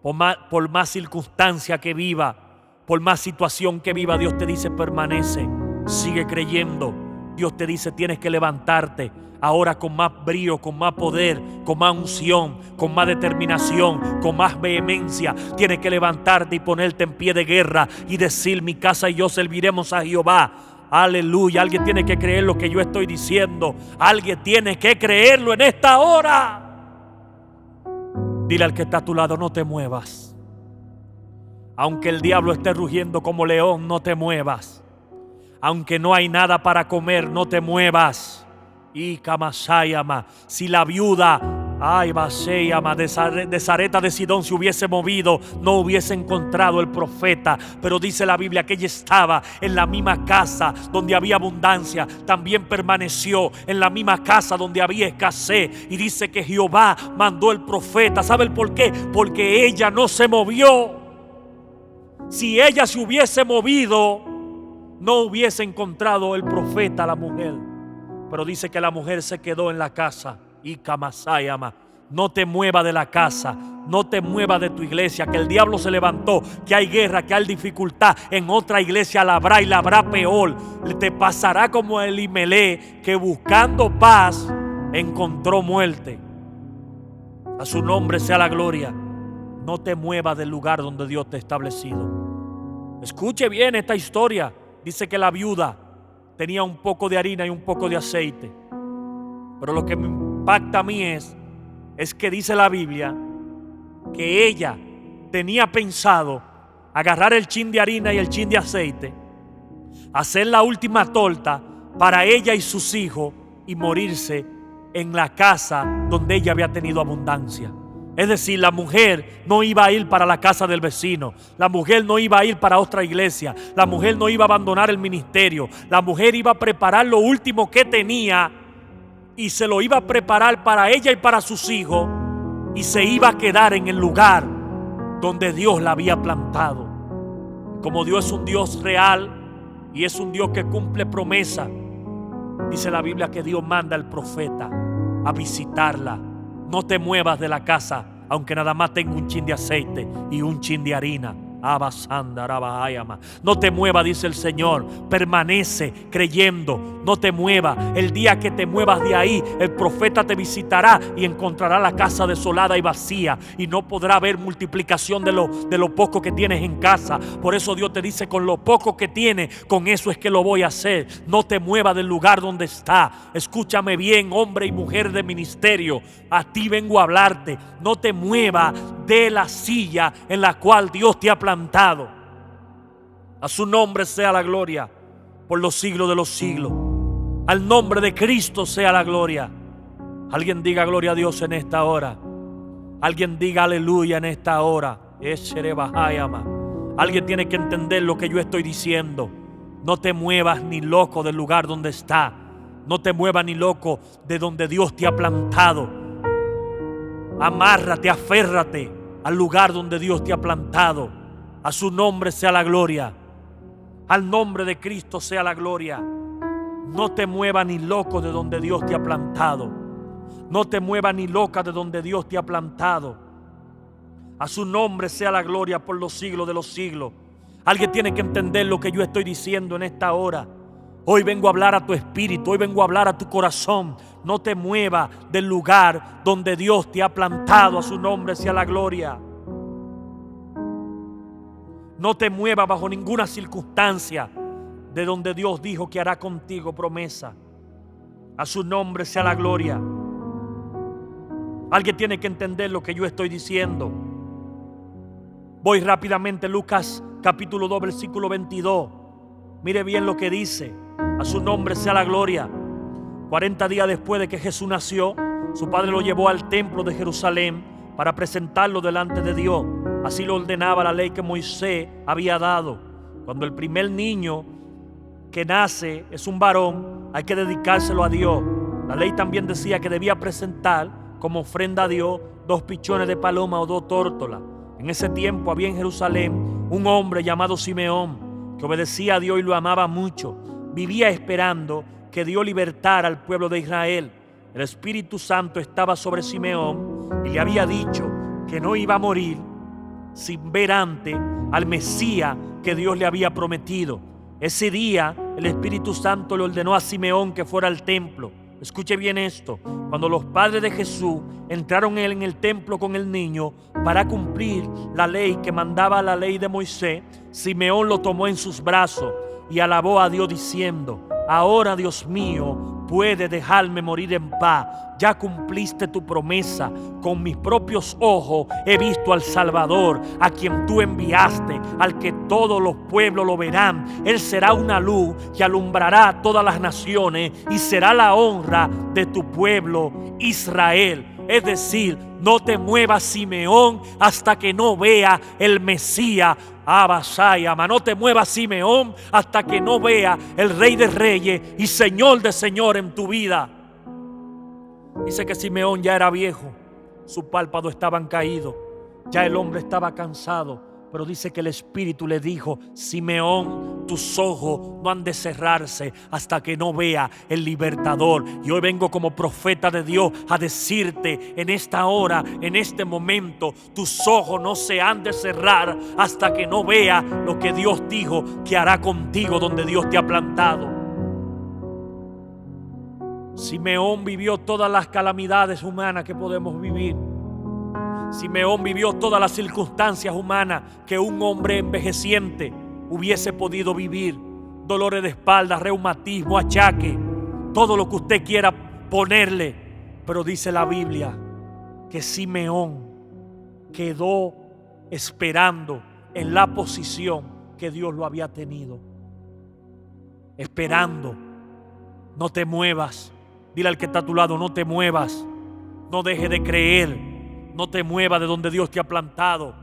Por más circunstancia que viva, por más situación que viva, Dios te dice: permanece, sigue creyendo. Dios te dice: tienes que levantarte ahora con más brío, con más poder, con más unción, con más determinación, con más vehemencia. Tienes que levantarte y ponerte en pie de guerra y decir: mi casa y yo serviremos a Jehová. Aleluya. Alguien tiene que creer lo que yo estoy diciendo. Alguien tiene que creerlo en esta hora. Dile al que está a tu lado: no te muevas. Aunque el diablo esté rugiendo como león, no te muevas. Aunque no hay nada para comer, no te muevas. Y Kamasayama, si la viuda de Sarepta de Sidón se hubiese movido, no hubiese encontrado el profeta. Pero dice la Biblia que ella estaba en la misma casa donde había abundancia, también permaneció en la misma casa donde había escasez. Y dice que Jehová mandó el profeta. ¿Sabe el por qué? Porque ella no se movió. Si ella se hubiese movido, no hubiese encontrado el profeta, la mujer. Pero dice que la mujer se quedó en la casa. Y Kamasayama, no te muevas de la casa, no te muevas de tu iglesia, que el diablo se levantó, que hay guerra, que hay dificultad. En otra iglesia la habrá y la habrá peor. Te pasará como el Elimelech, que buscando paz encontró muerte. A su nombre sea la gloria. No te muevas del lugar donde Dios te ha establecido. Escuche bien esta historia. Dice que la viuda tenía un poco de harina y un poco de aceite. Pero lo que me impacta a mí es que dice la Biblia que ella tenía pensado agarrar el chin de harina y el chin de aceite, hacer la última torta para ella y sus hijos y morirse en la casa donde ella había tenido abundancia. Es decir, la mujer no iba a ir para la casa del vecino. La mujer no iba a ir para otra iglesia. La mujer no iba a abandonar el ministerio. La mujer iba a preparar lo último que tenía y se lo iba a preparar para ella y para sus hijos, y se iba a quedar en el lugar donde Dios la había plantado. Como Dios es un Dios real y es un Dios que cumple promesa, dice la Biblia que Dios manda al profeta a visitarla. No te muevas de la casa, aunque nada más tenga un chin de aceite y un chin de harina. No te muevas, dice el Señor. Permanece creyendo. No te muevas. El día que te muevas de ahí, el profeta te visitará y encontrará la casa desolada y vacía, y no podrá haber multiplicación de lo poco que tienes en casa. Por eso Dios te dice: con lo poco que tienes, con eso es que lo voy a hacer. No te muevas del lugar donde está. Escúchame bien, hombre y mujer de ministerio, a ti vengo a hablarte. No te muevas de la silla en la cual Dios te ha plantado. A su nombre sea la gloria por los siglos de los siglos. Al nombre de Cristo sea la gloria. Alguien diga gloria a Dios en esta hora. Alguien diga aleluya en esta hora. Alguien tiene que entender lo que yo estoy diciendo. No te muevas ni loco del lugar donde está. No te muevas ni loco de donde Dios te ha plantado. Amárrate, aférrate al lugar donde Dios te ha plantado. A su nombre sea la gloria. Al nombre de Cristo sea la gloria. No te muevas ni loco de donde Dios te ha plantado. No te muevas ni loca de donde Dios te ha plantado. A su nombre sea la gloria por los siglos de los siglos. Alguien tiene que entender lo que yo estoy diciendo en esta hora. Hoy vengo a hablar a tu espíritu, hoy vengo a hablar a tu corazón. No te muevas del lugar donde Dios te ha plantado. A su nombre sea la gloria. No te muevas bajo ninguna circunstancia de donde Dios dijo que hará contigo promesa. A su nombre sea la gloria. Alguien tiene que entender lo que yo estoy diciendo. Voy rápidamente, Lucas capítulo 2, versículo 22. Mire bien lo que dice. A su nombre sea la gloria. 40 días después de que Jesús nació, su padre lo llevó al templo de Jerusalén para presentarlo delante de Dios. Así lo ordenaba la ley que Moisés había dado. Cuando el primer niño que nace es un varón, hay que dedicárselo a Dios. La ley también decía que debía presentar como ofrenda a Dios 2 pichones de paloma o 2 tórtolas. En ese tiempo había en Jerusalén un hombre llamado Simeón, que obedecía a Dios y lo amaba mucho. Vivía esperando que Dios libertara al pueblo de Israel. El Espíritu Santo estaba sobre Simeón y le había dicho que no iba a morir sin ver antes al Mesías que Dios le había prometido. Ese día el Espíritu Santo le ordenó a Simeón que fuera al templo. Escuche bien esto. Cuando los padres de Jesús entraron en el templo con el niño para cumplir la ley que mandaba la ley de Moisés, Simeón lo tomó en sus brazos y alabó a Dios diciendo: ahora, Dios mío, puedes dejarme morir en paz. Ya cumpliste tu promesa. Con mis propios ojos he visto al Salvador, a quien tú enviaste, al que todos los pueblos lo verán. Él será una luz que alumbrará a todas las naciones y será la honra de tu pueblo Israel. Es decir, no te muevas, Simeón, hasta que no vea el Mesías. Abasayama, no te muevas, Simeón, hasta que no vea el Rey de Reyes y Señor de Señor en tu vida. Dice que Simeón ya era viejo, sus párpados estaban caídos, ya el hombre estaba cansado. Pero dice que el Espíritu le dijo: Simeón, tus ojos no han de cerrarse hasta que no vea el libertador. Y hoy vengo como profeta de Dios a decirte en esta hora, en este momento, tus ojos no se han de cerrar hasta que no vea lo que Dios dijo que hará contigo donde Dios te ha plantado. Simeón vivió todas las calamidades humanas que podemos vivir. Simeón vivió todas las circunstancias humanas que un hombre envejeciente hubiese podido vivir. Dolores de espalda, reumatismo, achaque, todo lo que usted quiera ponerle. Pero dice la Biblia que Simeón quedó esperando en la posición que Dios lo había tenido. Esperando. No te muevas. Dile al que está a tu lado: no te muevas. No dejes de creer. No te muevas de donde Dios te ha plantado.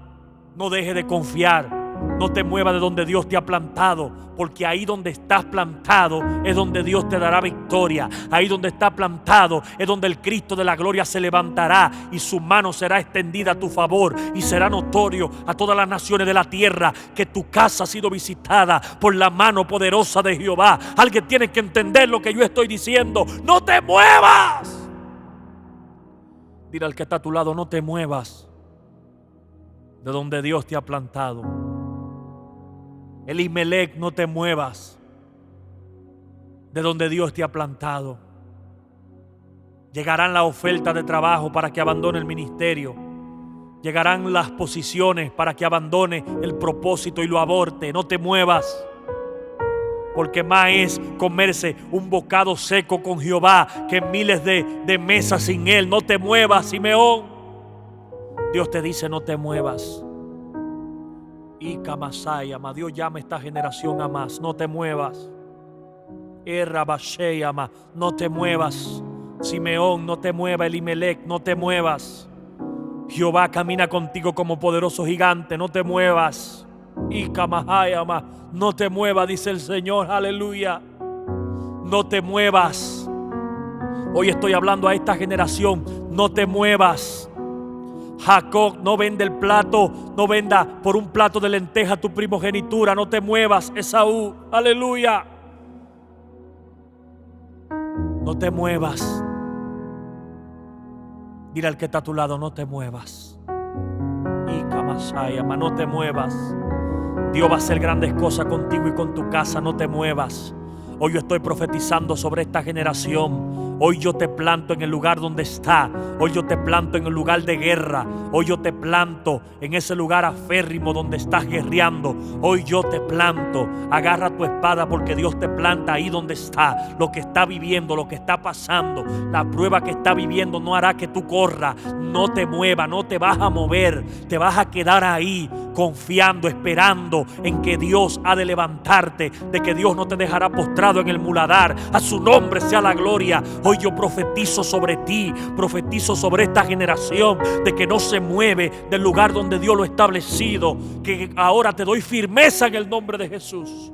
No dejes de confiar. No te muevas de donde Dios te ha plantado, porque ahí donde estás plantado es donde Dios te dará victoria. Ahí donde estás plantado es donde el Cristo de la gloria se levantará y su mano será extendida a tu favor, y será notorio a todas las naciones de la tierra que tu casa ha sido visitada por la mano poderosa de Jehová. Alguien tiene que entender lo que yo estoy diciendo. ¡No te muevas! Dile al que está a tu lado: no te muevas de donde Dios te ha plantado. Elimelec, no te muevas de donde Dios te ha plantado. Llegarán las ofertas de trabajo para que abandone el ministerio. Llegarán las posiciones para que abandone el propósito y lo aborte. No te muevas. Porque más es comerse un bocado seco con Jehová que miles de mesas sin Él. No te muevas, Simeón. Dios te dice: no te muevas. Y Kamasayama, Dios llama a esta generación a más. No te muevas. Errabasheyama, no te muevas. Simeón, no te muevas. Elimelec, no te muevas. Jehová camina contigo como poderoso gigante. No te muevas. Y Kamahayama, no te muevas, dice el Señor. Aleluya. No te muevas. Hoy estoy hablando a esta generación: no te muevas. Jacob, no vende el plato, no venda por un plato de lenteja tu primogenitura. No te muevas, Esaú. Aleluya. No te muevas. Dile al que está a tu lado: no te muevas. Y Kamasayama, no te muevas. Dios va a hacer grandes cosas contigo y con tu casa. No te muevas. Hoy yo estoy profetizando sobre esta generación. Hoy yo te planto en el lugar donde está. Hoy yo te planto en el lugar de guerra. Hoy yo te planto en ese lugar aférrimo donde estás guerreando. Hoy yo te planto. Agarra tu espada porque Dios te planta ahí donde está. Lo que está viviendo, lo que está pasando, la prueba que está viviendo no hará que tú corras. No te muevas, no te vas a mover. Te vas a quedar ahí confiando, esperando en que Dios ha de levantarte, de que Dios no te dejará postrado en el muladar. A su nombre sea la gloria. Hoy yo profetizo sobre ti, profetizo sobre esta generación, de que no se mueve del lugar donde Dios lo ha establecido, que ahora te doy firmeza en el nombre de Jesús.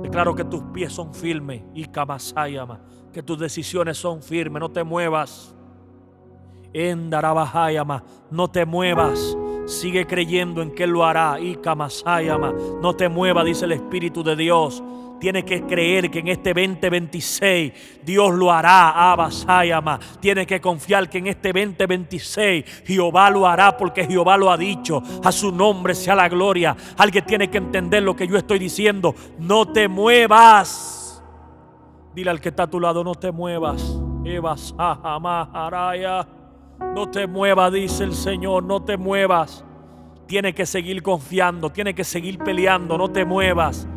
Declaro que tus pies son firmes y kamasayama, que tus decisiones son firmes. No te muevas. Endarabahayama, no te muevas. Sigue creyendo en que Él lo hará. Y kamasayama, no te muevas, dice el Espíritu de Dios. Tienes que creer que en este 2026 Dios lo hará. Abasayama. Tienes que confiar que en este 2026 Jehová lo hará, porque Jehová lo ha dicho. A su nombre sea la gloria. Alguien tiene que entender lo que yo estoy diciendo. No te muevas. Dile al que está a tu lado, no te muevas. No te muevas, dice el Señor, no te muevas. Tienes que seguir confiando, tienes que seguir peleando, no te muevas.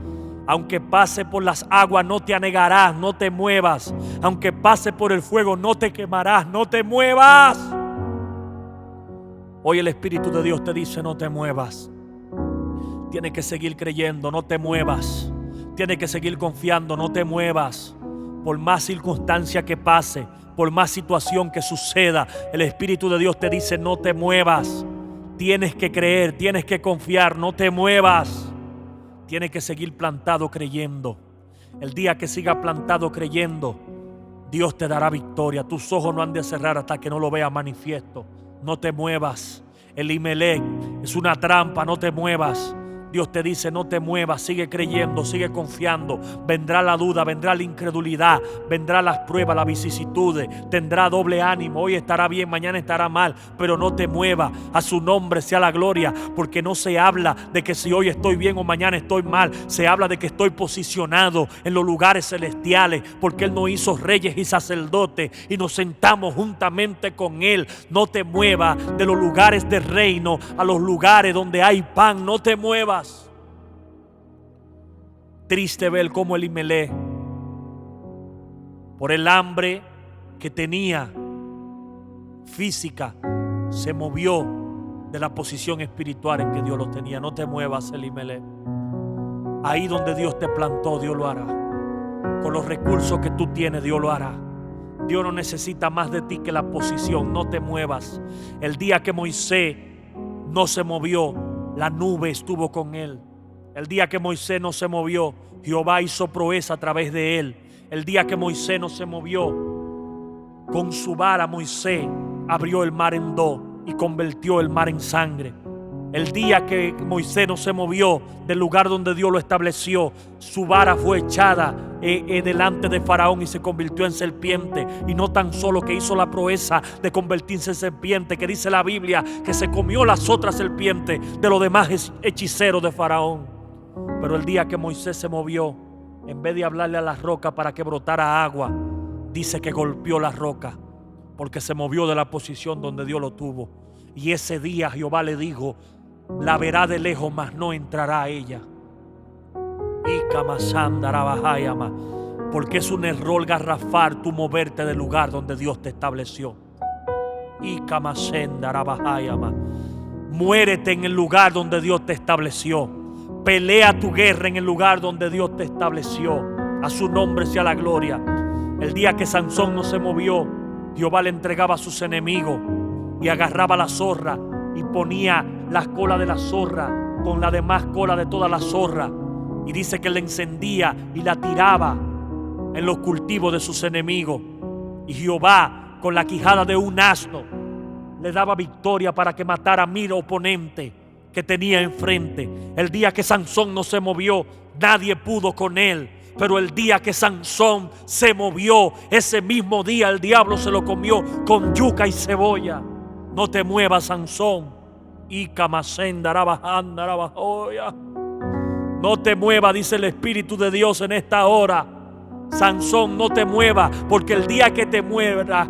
Aunque pase por las aguas, no te anegarás, no te muevas. Aunque pase por el fuego, no te quemarás, no te muevas. Hoy el Espíritu de Dios te dice, no te muevas. Tienes que seguir creyendo, no te muevas. Tienes que seguir confiando, no te muevas. Por más circunstancia que pase, por más situación que suceda, el Espíritu de Dios te dice, no te muevas. Tienes que creer, tienes que confiar, no te muevas. Tienes que seguir plantado creyendo. El día que sigas plantado creyendo, Dios te dará victoria. Tus ojos no han de cerrar hasta que no lo veas manifiesto. No te muevas. Elimelec es una trampa, no te muevas. Dios te dice, no te muevas, sigue creyendo, sigue confiando. Vendrá la duda, vendrá la incredulidad, vendrá las pruebas, las vicisitudes, tendrá doble ánimo. Hoy estará bien, mañana estará mal, pero no te muevas. A su nombre sea la gloria, porque no se habla de que si hoy estoy bien o mañana estoy mal. Se habla de que estoy posicionado en los lugares celestiales, porque Él nos hizo reyes y sacerdotes y nos sentamos juntamente con Él. No te muevas de los lugares del reino a los lugares donde hay pan. No te muevas. Triste ver cómo Elimelec, por el hambre que tenía física, se movió de la posición espiritual en que Dios lo tenía. No te muevas, Elimelec. Ahí donde Dios te plantó, Dios lo hará. Con los recursos que tú tienes, Dios lo hará. Dios no necesita más de ti que la posición. No te muevas. El día que Moisés no se movió, la nube estuvo con él. El día que Moisés no se movió, Jehová hizo proeza a través de él. El día que Moisés no se movió, con su vara Moisés abrió el mar en dos y convirtió el mar en sangre. El día que Moisés no se movió del lugar donde Dios lo estableció, su vara fue echada delante de Faraón y se convirtió en serpiente. Y no tan solo que hizo la proeza de convertirse en serpiente, que dice la Biblia que se comió las otras serpientes de los demás hechiceros de Faraón. Pero el día que Moisés se movió, en vez de hablarle a la roca para que brotara agua, dice que golpeó la roca, porque se movió de la posición donde Dios lo tuvo. Y ese día Jehová le dijo, la verá de lejos, mas no entrará a ella. Porque es un error garrafal tú moverte del lugar donde Dios te estableció. Muérete en el lugar donde Dios te estableció. Pelea tu guerra en el lugar donde Dios te estableció. A su nombre sea la gloria. El día que Sansón no se movió, Jehová le entregaba a sus enemigos y agarraba la zorra y ponía la cola de la zorra con la demás cola de toda la zorra. Y dice que la encendía y la tiraba en los cultivos de sus enemigos. Y Jehová, con la quijada de un asno, le daba victoria para que matara a 1000 oponentes que tenía enfrente. El día que Sansón no se movió, nadie pudo con él. Pero el día que Sansón se movió, ese mismo día el diablo se lo comió con yuca y cebolla. No te muevas, Sansón. No te muevas, dice el Espíritu de Dios en esta hora. Sansón, no te muevas, porque el día que te mueva,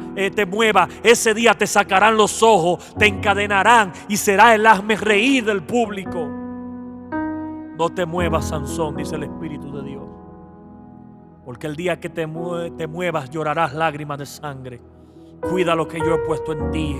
ese día te sacarán los ojos, te encadenarán y será el hazmerreír del público. No te muevas, Sansón, dice el Espíritu de Dios, porque el día que te muevas llorarás lágrimas de sangre. Cuida lo que yo he puesto en ti.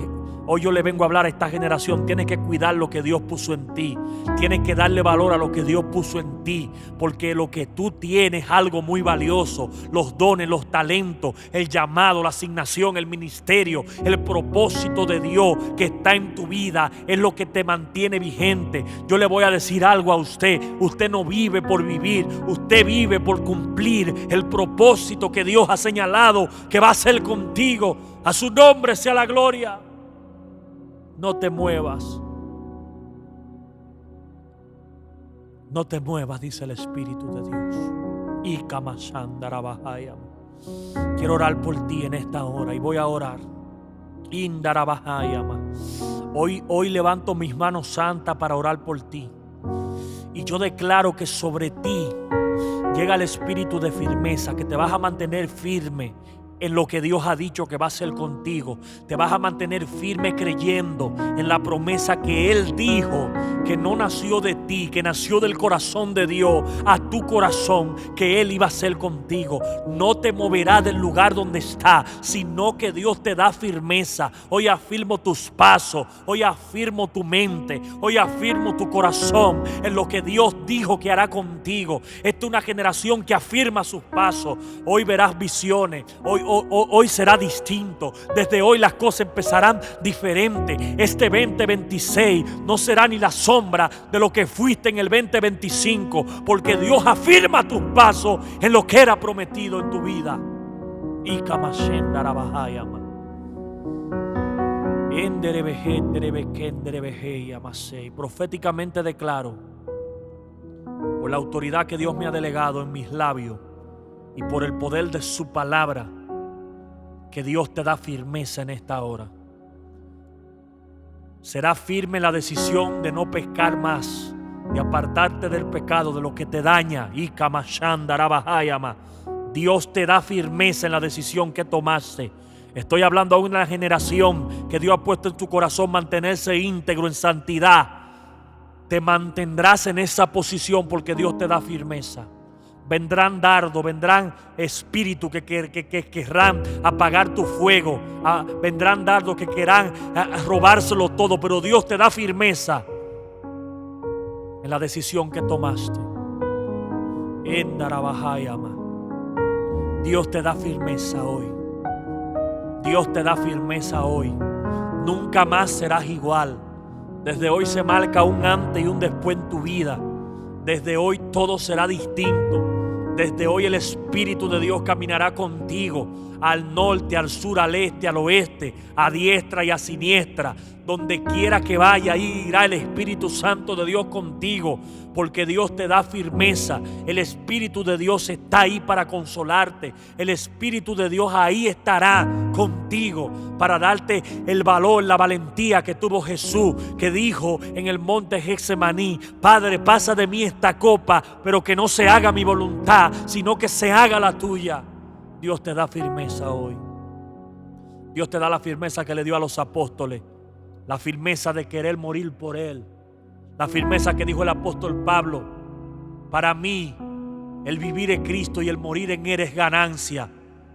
Hoy yo le vengo a hablar a esta generación. Tienes que cuidar lo que Dios puso en ti. Tienes que darle valor a lo que Dios puso en ti, porque lo que tú tienes es algo muy valioso. Los dones, los talentos, el llamado, la asignación, el ministerio, el propósito de Dios que está en tu vida es lo que te mantiene vigente. Yo le voy a decir algo a usted. Usted no vive por vivir, usted vive por cumplir el propósito que Dios ha señalado que va a hacer contigo. A su nombre sea la gloria. No te muevas. No te muevas, dice el Espíritu de Dios. Y Kamashandarabahayam. Quiero orar por ti en esta hora y voy a orar. Indarabahayam. Hoy levanto mis manos santas para orar por ti. Y yo declaro que sobre ti llega el espíritu de firmeza, que te vas a mantener firme en lo que Dios ha dicho que va a hacer contigo. Te vas a mantener firme creyendo en la promesa que Él dijo, que no nació de ti, que nació del corazón de Dios a tu corazón, que Él iba a hacer contigo. No te moverá del lugar donde está, sino que Dios te da firmeza. Hoy afirmo tus pasos, hoy afirmo tu mente, hoy afirmo tu corazón en lo que Dios dijo que hará contigo. Esta es una generación que afirma sus pasos. Hoy verás visiones, hoy será distinto. Desde hoy las cosas empezarán diferentes. Este 2026 no será ni la sombra de lo que fuiste en el 2025, porque Dios afirma tus pasos en lo que era prometido en tu vida. Y proféticamente declaro, por la autoridad que Dios me ha delegado en mis labios y por el poder de su palabra, que Dios te da firmeza en esta hora. Será firme la decisión de no pecar más, de apartarte del pecado, de lo que te daña. Dios te da firmeza en la decisión que tomaste. Estoy hablando a una generación que Dios ha puesto en tu corazón mantenerse íntegro en santidad. Te mantendrás en esa posición porque Dios te da firmeza. Vendrán dardos, vendrán espíritus que querrán apagar tu fuego. Vendrán dardos que querrán robárselo todo, pero Dios te da firmeza en la decisión que tomaste. Dios te da firmeza hoy. Dios te da firmeza hoy. Nunca más serás igual. Desde hoy se marca un antes y un después en tu vida. Desde hoy todo será distinto. Desde hoy el Espíritu de Dios caminará contigo al norte, al sur, al este, al oeste, a diestra y a siniestra. Donde quiera que vaya, ahí irá el Espíritu Santo de Dios contigo, porque Dios te da firmeza. El Espíritu de Dios está ahí para consolarte. El Espíritu de Dios ahí estará contigo para darte el valor, la valentía que tuvo Jesús, que dijo en el monte Getsemaní: Padre, pasa de mí esta copa, pero que no se haga mi voluntad, sino que se haga la tuya. Dios te da firmeza hoy. Dios te da la firmeza que le dio a los apóstoles. La firmeza de querer morir por Él. La firmeza que dijo el apóstol Pablo: para mí el vivir es Cristo y el morir en Él es ganancia.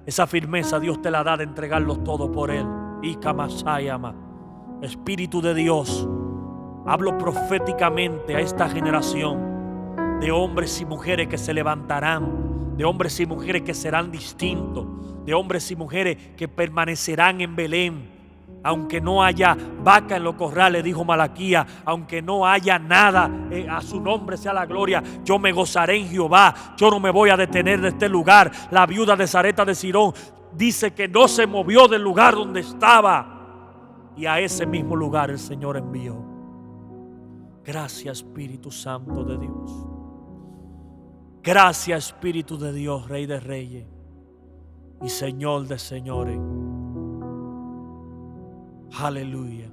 Esa firmeza Dios te la da de entregarlo todo por Él. Y Kamasayama, Espíritu de Dios, hablo proféticamente a esta generación de hombres y mujeres que se levantarán, de hombres y mujeres que serán distintos, de hombres y mujeres que permanecerán en Belén. Aunque no haya vaca en los corrales, dijo Malaquías, aunque no haya nada, a su nombre sea la gloria, yo me gozaré en Jehová. Yo no me voy a detener de este lugar. La viuda de Sarepta de Sidón dice que no se movió del lugar donde estaba, y a ese mismo lugar el Señor envió. Gracias, Espíritu Santo de Dios. Gracias, Espíritu de Dios, Rey de Reyes y Señor de Señores. Aleluya.